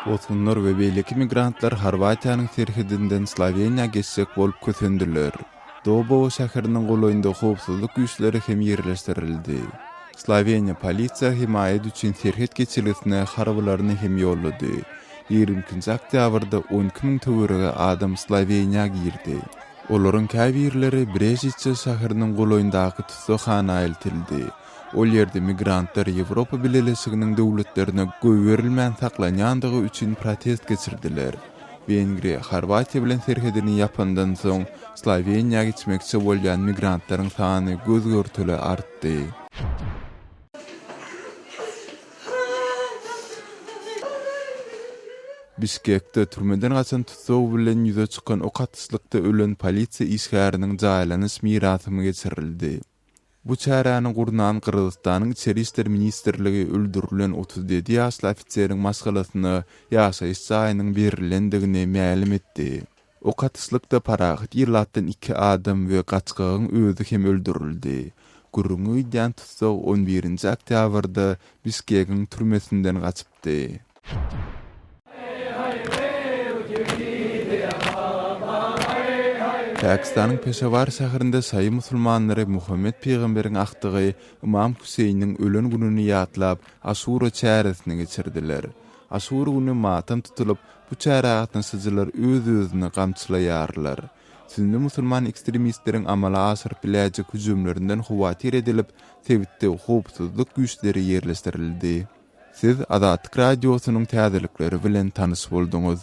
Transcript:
Otunlar we beýleki migrantlar Horwatiýanyň serhedinden Sloveniýa geçsek bolup kösendiler. Dobo şäheriniň golaýynda howpsuzlyk güýçleri hem ýerleşdirildi. Sloveniýa polisiýa himayet üçin serhed geçilisine harabalaryny hem ýollady. 20 oktýabrda 12.000 töwerege adam Sloveniýa girdi. Olaryň käbirleri Brežice şäheriniň golaýyndaky tutsakhana eltildi. Ol ýerde migrantlar Ýewropa Birleşiginiň döwletlerine göwerilmän saklanýandygy üçin protest geçirdiler. Wengriýa Horwatiýa bilen serhedini ýapandan soň Sloveniýa geçmekçi bolýan migrantlaryň sany göz görtüle artdy. Biskekde türmeden gaçan tutsaw bilen ýüze çykan o katyslykda ölen polisiýa işgäriniň jaýlanyş mirasymy geçirildi. Bu çäräni gurnan Kırgızstanyň Içeri işler ministrligi öldürilen 37 ýaşly ofiseriň maskalasyny ýaşaýyş jaýynyň berilendigini ma'lum etdi. O katyslykda parahat ýyllatdan 2 adam we gaçkygyň özü hem öldürildi. Gurungy ýan tutsaw 11 oktýabrda Biskekň türmesinden gaçypdy. Pakistanyň Peşawar şäherinde saý musulmanlary Muhammed Peýgamberiň akdygy Imam Hüseyniň ölen gününi ýatlap Aşura çäresini geçirdiler. Aşura güni matan tutulup bu çärätni syjylar öz-özüni gamçylaýarlar. Sünni musulman ekstremistleriň amala aşyryp biläjek hüjümlerinden hawatir edilip, tebitde howpsuzlyk güýçleri ýerleşdirildi. Siz Azatlyk radiosynyň täzelikleri bilen tanış bolduňuz.